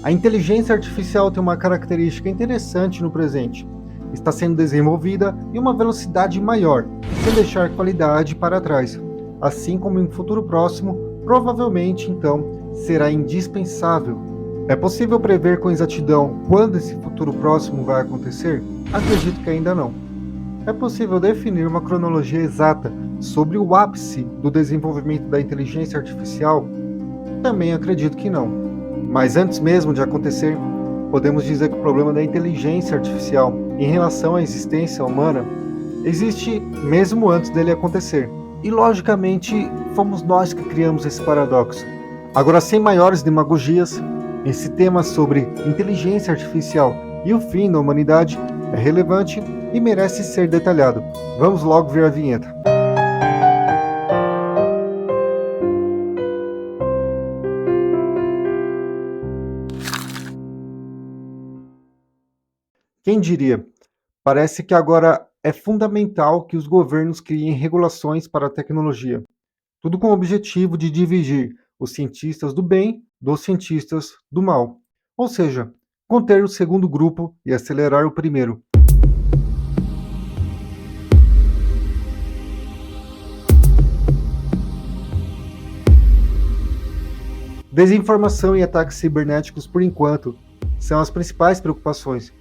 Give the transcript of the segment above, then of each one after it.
A inteligência artificial tem uma característica interessante no presente. Está sendo desenvolvida em uma velocidade maior, sem deixar qualidade para trás. Assim como em um futuro próximo, provavelmente então será indispensável. É possível prever com exatidão quando esse futuro próximo vai acontecer? Acredito que ainda não. É possível definir uma cronologia exata sobre o ápice do desenvolvimento da inteligência artificial? Também acredito que não. Mas antes mesmo de acontecer, podemos dizer que o problema da inteligência artificial em relação à existência humana existe mesmo antes dele acontecer. E logicamente fomos nós que criamos esse paradoxo. Agora, sem maiores demagogias, esse tema sobre inteligência artificial e o fim da humanidade é relevante e merece ser detalhado. Vamos logo ver a vinheta. Quem diria? Parece que agora é fundamental que os governos criem regulações para a tecnologia, tudo com o objetivo de dividir os cientistas do bem dos cientistas do mal, ou seja, conter o segundo grupo e acelerar o primeiro. Desinformação e ataques cibernéticos, por enquanto, são as principais preocupações,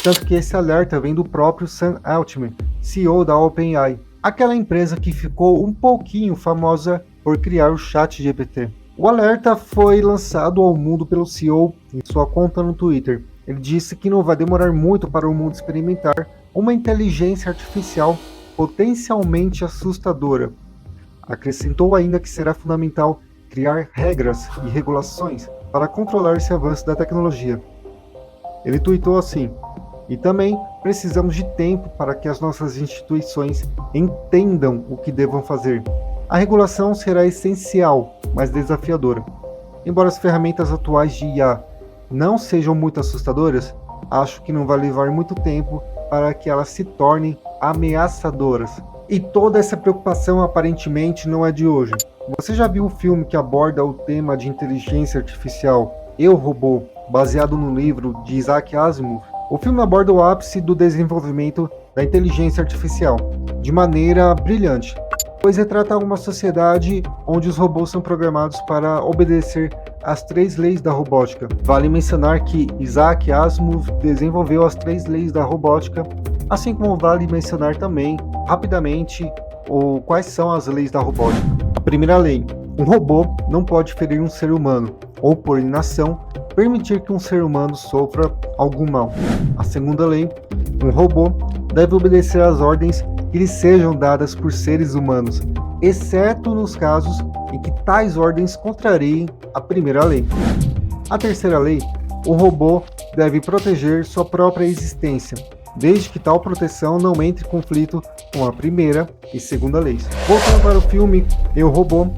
tanto que esse alerta vem do próprio Sam Altman, CEO da OpenAI, aquela empresa que ficou um pouquinho famosa por criar o ChatGPT. O alerta foi lançado ao mundo pelo CEO em sua conta no Twitter. Ele disse que não vai demorar muito para o mundo experimentar uma inteligência artificial potencialmente assustadora. Acrescentou ainda que será fundamental criar regras e regulações para controlar esse avanço da tecnologia. Ele tuitou assim: e também precisamos de tempo para que as nossas instituições entendam o que devam fazer. A regulação será essencial, mas desafiadora. Embora as ferramentas atuais de IA não sejam muito assustadoras, acho que não vai levar muito tempo para que elas se tornem ameaçadoras. E toda essa preocupação aparentemente não é de hoje. Você já viu o filme que aborda o tema de inteligência artificial, Eu, Robô, baseado no livro de Isaac Asimov? O filme aborda o ápice do desenvolvimento da inteligência artificial de maneira brilhante, pois retrata uma sociedade onde os robôs são programados para obedecer às 3 leis da robótica. Vale mencionar que Isaac Asimov desenvolveu as 3 leis da robótica, assim como vale mencionar também, rapidamente, quais são as leis da robótica. A primeira lei: um robô não pode ferir um ser humano, ou por inação, permitir que um ser humano sofra algum mal. A segunda lei: um robô deve obedecer às ordens que lhe sejam dadas por seres humanos, exceto nos casos em que tais ordens contrariem a primeira lei. A terceira lei: o robô deve proteger sua própria existência, desde que tal proteção não entre em conflito com a primeira e segunda leis. Voltando para o filme Eu, Robô,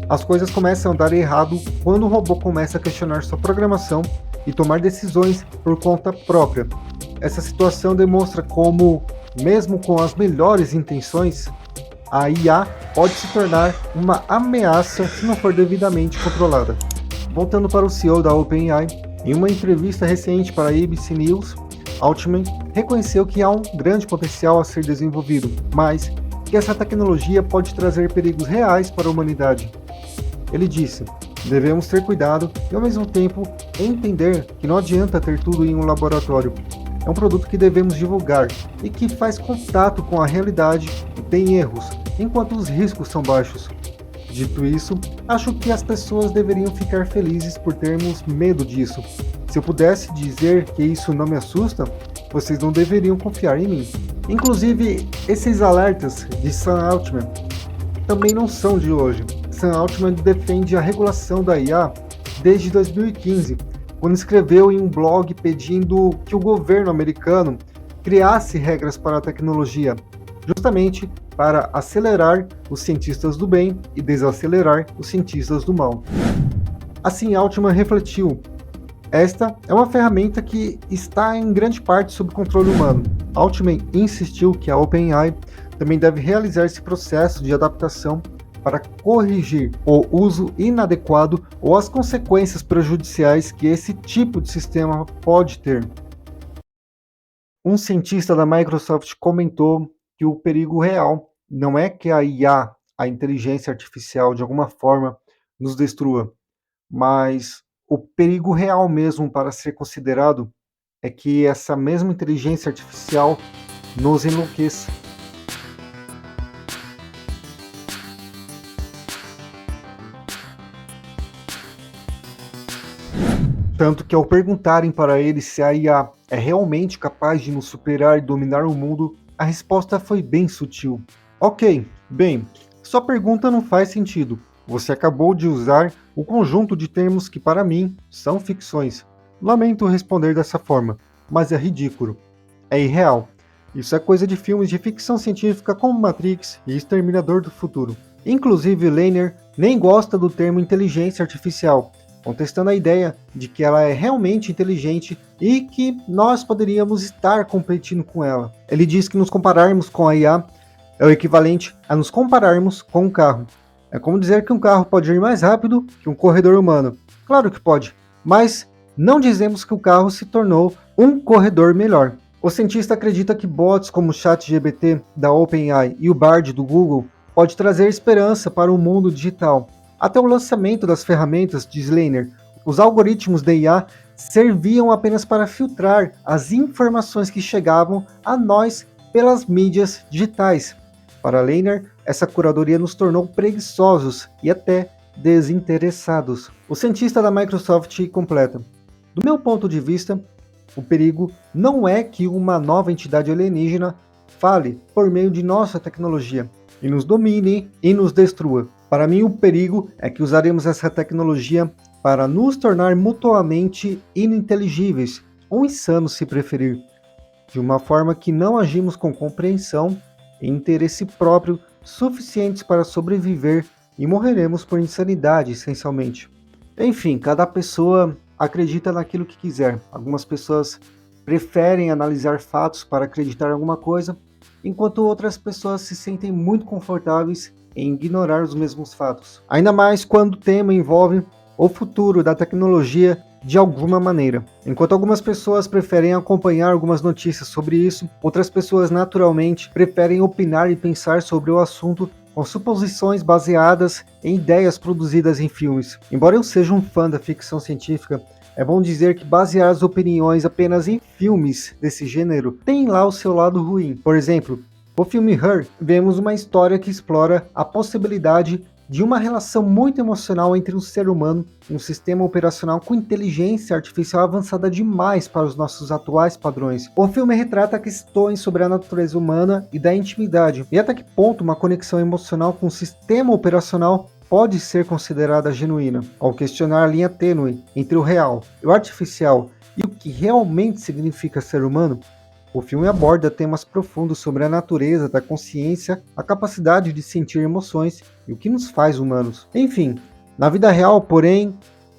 as coisas começam a dar errado quando o robô começa a questionar sua programação e tomar decisões por conta própria. Essa situação demonstra como, mesmo com as melhores intenções, a IA pode se tornar uma ameaça se não for devidamente controlada. Voltando para o CEO da OpenAI, em uma entrevista recente para a ABC News, Altman reconheceu que há um grande potencial a ser desenvolvido, mas que essa tecnologia pode trazer perigos reais para a humanidade. Ele disse: devemos ter cuidado e ao mesmo tempo entender que não adianta ter tudo em um laboratório. É um produto que devemos divulgar e que faz contato com a realidade e tem erros, enquanto os riscos são baixos. Dito isso, acho que as pessoas deveriam ficar felizes por termos medo disso. Se eu pudesse dizer que isso não me assusta, vocês não deveriam confiar em mim. Inclusive, esses alertas de Sam Altman também não são de hoje. Sam Altman defende a regulação da IA desde 2015, quando escreveu em um blog pedindo que o governo americano criasse regras para a tecnologia, justamente para acelerar os cientistas do bem e desacelerar os cientistas do mal. Assim, Altman refletiu: esta é uma ferramenta que está em grande parte sob controle humano. Altman insistiu que a OpenAI também deve realizar esse processo de adaptação para corrigir o uso inadequado ou as consequências prejudiciais que esse tipo de sistema pode ter. Um cientista da Microsoft comentou que o perigo real não é que a IA, a inteligência artificial, de alguma forma nos destrua, mas o perigo real mesmo para ser considerado é que essa mesma inteligência artificial nos enlouqueça. Tanto que ao perguntarem para ele se a IA é realmente capaz de nos superar e dominar o mundo, a resposta foi bem sutil. Ok, bem, sua pergunta não faz sentido. Você acabou de usar o conjunto de termos que para mim são ficções. Lamento responder dessa forma, mas é ridículo. É irreal. Isso é coisa de filmes de ficção científica como Matrix e Exterminador do Futuro. Inclusive, Lerner nem gosta do termo inteligência artificial, contestando a ideia de que ela é realmente inteligente e que nós poderíamos estar competindo com ela. Ele diz que nos compararmos com a IA é o equivalente a nos compararmos com um carro. É como dizer que um carro pode ir mais rápido que um corredor humano. Claro que pode, mas não dizemos que o carro se tornou um corredor melhor. O cientista acredita que bots como o ChatGPT da OpenAI e o Bard do Google pode trazer esperança para o mundo digital. Até o lançamento das ferramentas de Slayer, os algoritmos de IA serviam apenas para filtrar as informações que chegavam a nós pelas mídias digitais. Para Lerner, essa curadoria nos tornou preguiçosos e até desinteressados. O cientista da Microsoft completa: do meu ponto de vista, o perigo não é que uma nova entidade alienígena fale por meio de nossa tecnologia e nos domine e nos destrua. Para mim, o perigo é que usaremos essa tecnologia para nos tornar mutuamente ininteligíveis ou insanos, se preferir, de uma forma que não agimos com compreensão e interesse próprio suficientes para sobreviver e morreremos por insanidade, essencialmente. Enfim, cada pessoa acredita naquilo que quiser. Algumas pessoas preferem analisar fatos para acreditar em alguma coisa, enquanto outras pessoas se sentem muito confortáveis em ignorar os mesmos fatos. Ainda mais quando o tema envolve o futuro da tecnologia de alguma maneira. Enquanto algumas pessoas preferem acompanhar algumas notícias sobre isso, outras pessoas naturalmente preferem opinar e pensar sobre o assunto com suposições baseadas em ideias produzidas em filmes. Embora eu seja um fã da ficção científica, é bom dizer que basear as opiniões apenas em filmes desse gênero tem lá o seu lado ruim. Por exemplo, no filme Her, vemos uma história que explora a possibilidade de uma relação muito emocional entre um ser humano e um sistema operacional com inteligência artificial avançada demais para os nossos atuais padrões. O filme retrata questões sobre a natureza humana e da intimidade, e até que ponto uma conexão emocional com um sistema operacional pode ser considerada genuína, ao questionar a linha tênue entre o real e o artificial e o que realmente significa ser humano. O filme aborda temas profundos sobre a natureza da consciência, a capacidade de sentir emoções e o que nos faz humanos. Enfim, na vida real, porém,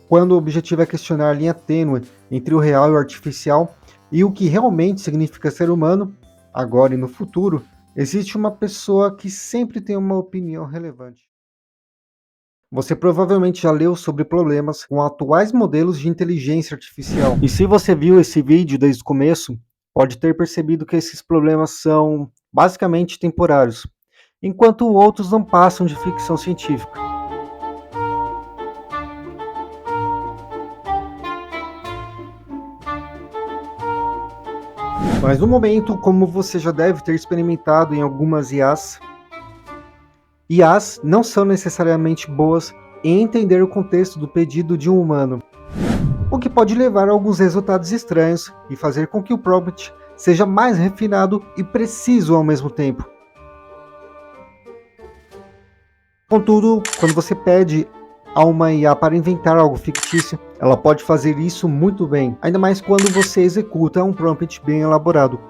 quando o objetivo é questionar a linha tênue entre o real e o artificial e o que realmente significa ser humano, agora e no futuro, existe uma pessoa que sempre tem uma opinião relevante. Você provavelmente já leu sobre problemas com atuais modelos de inteligência artificial. E se você viu esse vídeo desde o começo, pode ter percebido que esses problemas são basicamente temporários, enquanto outros não passam de ficção científica. Mas no momento, como você já deve ter experimentado em algumas IAs não são necessariamente boas em entender o contexto do pedido de um humano, o que pode levar a alguns resultados estranhos e fazer com que o prompt seja mais refinado e preciso ao mesmo tempo. Contudo, quando você pede a uma IA para inventar algo fictício, ela pode fazer isso muito bem, ainda mais quando você executa um prompt bem elaborado.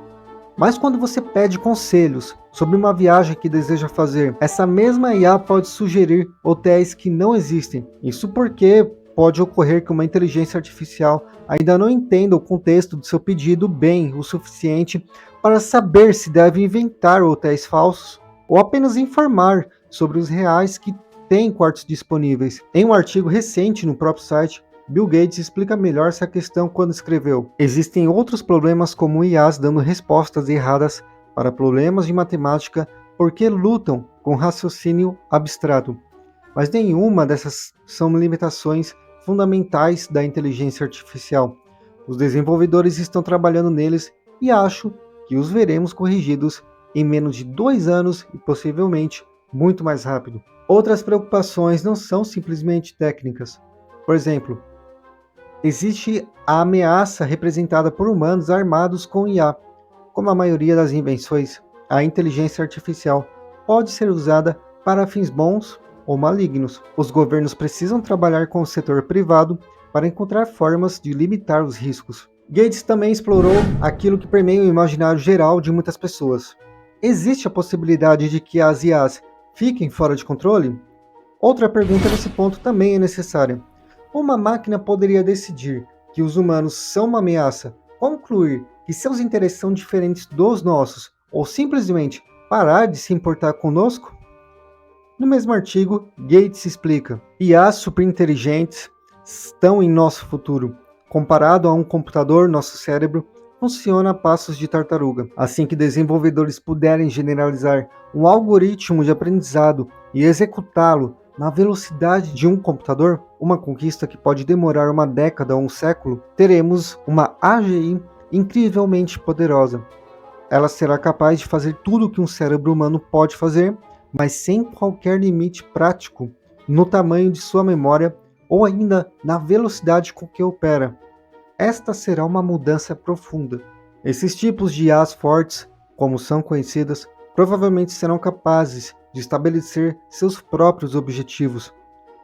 Mas quando você pede conselhos sobre uma viagem que deseja fazer, essa mesma IA pode sugerir hotéis que não existem. Isso porque pode ocorrer que uma inteligência artificial ainda não entenda o contexto do seu pedido bem o suficiente para saber se deve inventar hotéis falsos ou apenas informar sobre os reais que têm quartos disponíveis. Em um artigo recente no próprio site, Bill Gates explica melhor essa questão quando escreveu: existem outros problemas como IAs dando respostas erradas para problemas de matemática porque lutam com raciocínio abstrato. Mas nenhuma dessas são limitações fundamentais da inteligência artificial. Os desenvolvedores estão trabalhando neles e acho que os veremos corrigidos em menos de 2 anos e possivelmente muito mais rápido. Outras preocupações não são simplesmente técnicas. Por exemplo, existe a ameaça representada por humanos armados com IA. Como a maioria das invenções, a inteligência artificial pode ser usada para fins bons ou malignos. Os governos precisam trabalhar com o setor privado para encontrar formas de limitar os riscos. Gates também explorou aquilo que permeia o imaginário geral de muitas pessoas. Existe a possibilidade de que as IAs fiquem fora de controle? Outra pergunta nesse ponto também é necessária. Uma máquina poderia decidir que os humanos são uma ameaça, concluir que seus interesses são diferentes dos nossos, ou simplesmente parar de se importar conosco? No mesmo artigo, Gates explica: IAs superinteligentes estão em nosso futuro. Comparado a um computador, nosso cérebro funciona a passos de tartaruga. Assim que desenvolvedores puderem generalizar um algoritmo de aprendizado e executá-lo na velocidade de um computador, uma conquista que pode demorar uma década ou um século, teremos uma AGI incrivelmente poderosa. Ela será capaz de fazer tudo o que um cérebro humano pode fazer, mas sem qualquer limite prático no tamanho de sua memória ou ainda na velocidade com que opera. Esta será uma mudança profunda. Esses tipos de IAs fortes, como são conhecidas, provavelmente serão capazes de estabelecer seus próprios objetivos,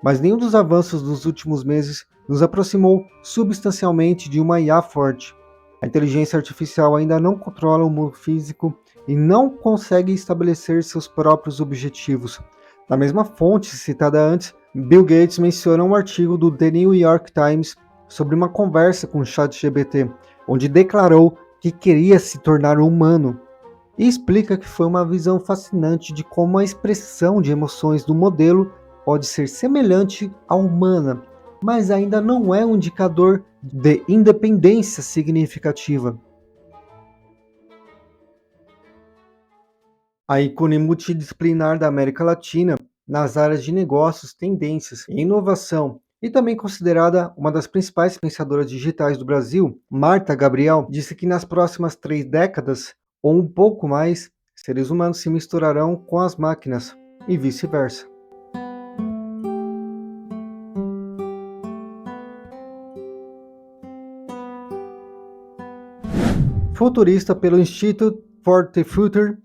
mas nenhum dos avanços dos últimos meses nos aproximou substancialmente de uma IA forte. A inteligência artificial ainda não controla o mundo físico e não consegue estabelecer seus próprios objetivos. Na mesma fonte citada antes, Bill Gates menciona um artigo do The New York Times sobre uma conversa com o ChatGPT, onde declarou que queria se tornar humano, e explica que foi uma visão fascinante de como a expressão de emoções do modelo pode ser semelhante à humana, mas ainda não é um indicador de independência significativa. A ícone multidisciplinar da América Latina nas áreas de negócios, tendências e inovação, e também considerada uma das principais pensadoras digitais do Brasil, Marta Gabriel, disse que nas próximas 3 décadas, ou um pouco mais, seres humanos se misturarão com as máquinas, e vice-versa. Futurista pelo Institute for the Future,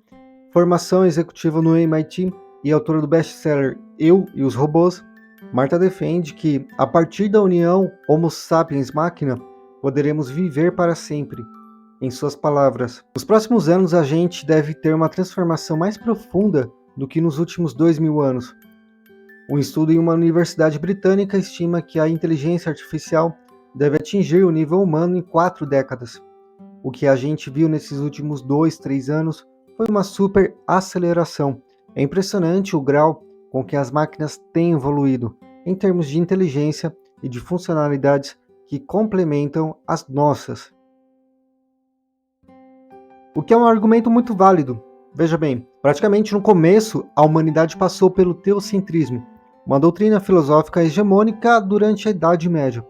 formação executiva no MIT e autora do best-seller Eu e os Robôs, Marta defende que, a partir da união Homo sapiens-máquina, poderemos viver para sempre. Em suas palavras, nos próximos anos a gente deve ter uma transformação mais profunda do que nos últimos 2000 anos. Um estudo em uma universidade britânica estima que a inteligência artificial deve atingir o nível humano em 4 décadas. O que a gente viu nesses últimos 2, 3 anos foi uma super aceleração. É impressionante o grau com que as máquinas têm evoluído em termos de inteligência e de funcionalidades que complementam as nossas. O que é um argumento muito válido. Veja bem, praticamente no começo, a humanidade passou pelo teocentrismo, uma doutrina filosófica hegemônica durante a Idade Média.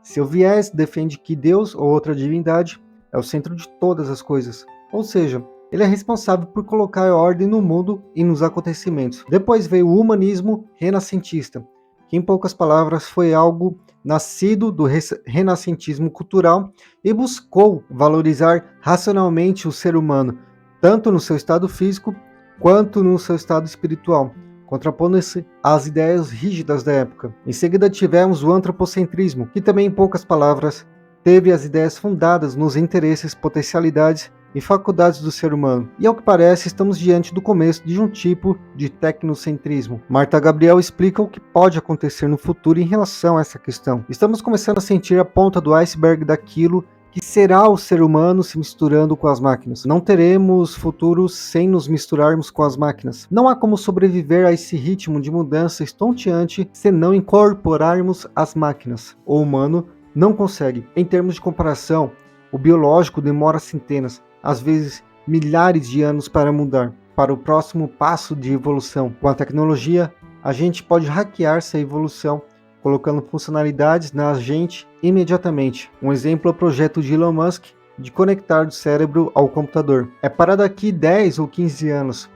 Seu viés defende que Deus ou outra divindade é o centro de todas as coisas, ou seja, ele é responsável por colocar ordem no mundo e nos acontecimentos. Depois veio o humanismo renascentista, que em poucas palavras foi algo nascido do renascentismo cultural e buscou valorizar racionalmente o ser humano, tanto no seu estado físico quanto no seu estado espiritual, contrapondo-se às ideias rígidas da época. Em seguida tivemos o antropocentrismo, que também em poucas palavras teve as ideias fundadas nos interesses, potencialidades e faculdades do ser humano. E ao que parece, estamos diante do começo de um tipo de tecnocentrismo. Marta Gabriel explica o que pode acontecer no futuro em relação a essa questão. Estamos começando a sentir a ponta do iceberg daquilo que será o ser humano se misturando com as máquinas. Não teremos futuro sem nos misturarmos com as máquinas. Não há como sobreviver a esse ritmo de mudança estonteante se não incorporarmos as máquinas. O humano não consegue. Em termos de comparação, o biológico demora centenas, às vezes milhares de anos para mudar para o próximo passo de evolução. Com a tecnologia, a gente pode hackear essa evolução colocando funcionalidades na gente imediatamente. Um exemplo é o projeto de Elon Musk de conectar o cérebro ao computador. É para daqui 10 ou 15 anos.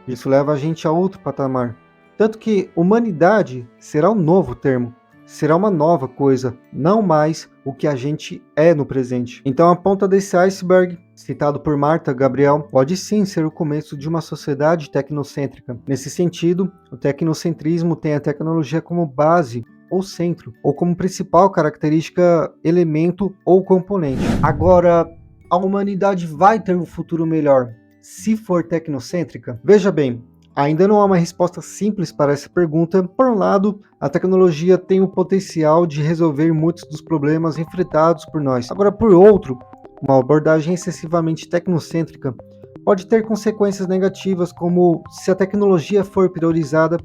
Isso leva a gente a outro patamar. Tanto que humanidade será um novo termo. Será uma nova coisa, não mais o que a gente é no presente. Então a ponta desse iceberg, citado por Marta Gabriel, pode sim ser o começo de uma sociedade tecnocêntrica. Nesse sentido, o tecnocentrismo tem a tecnologia como base ou centro, ou como principal característica, elemento ou componente. Agora, a humanidade vai ter um futuro melhor se for tecnocêntrica? Veja bem, ainda não há uma resposta simples para essa pergunta. Por um lado, a tecnologia tem o potencial de resolver muitos dos problemas enfrentados por nós. Agora, por outro, uma abordagem excessivamente tecnocêntrica pode ter consequências negativas, como se a tecnologia for priorizada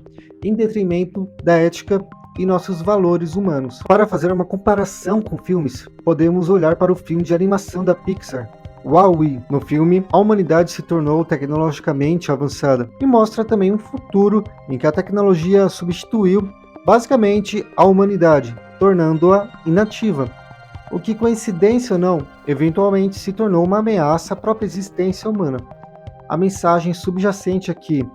em detrimento da ética e nossos valores humanos. Para fazer uma comparação com filmes, podemos olhar para o filme de animação da Pixar, Wall-E. No filme, a humanidade se tornou tecnologicamente avançada e mostra também um futuro em que a tecnologia substituiu basicamente a humanidade, tornando-a inativa. O que, coincidência ou não, eventualmente se tornou uma ameaça à própria existência humana. A mensagem subjacente aqui,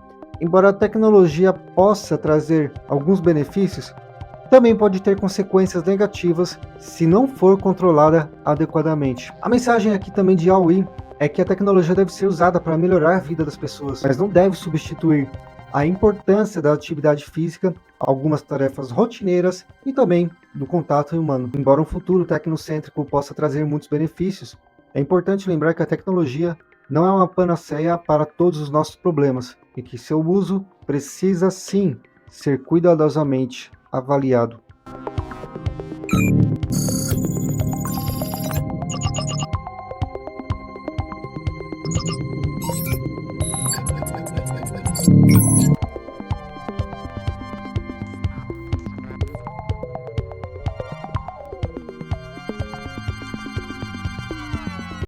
embora a tecnologia possa trazer alguns benefícios, também pode ter consequências negativas se não for controlada adequadamente. A mensagem aqui também de Wall-E é que a tecnologia deve ser usada para melhorar a vida das pessoas, mas não deve substituir a importância da atividade física, algumas tarefas rotineiras e também do contato humano. Embora um futuro tecnocêntrico possa trazer muitos benefícios, é importante lembrar que a tecnologia não é uma panaceia para todos os nossos problemas e que seu uso precisa sim ser cuidadosamente avaliado.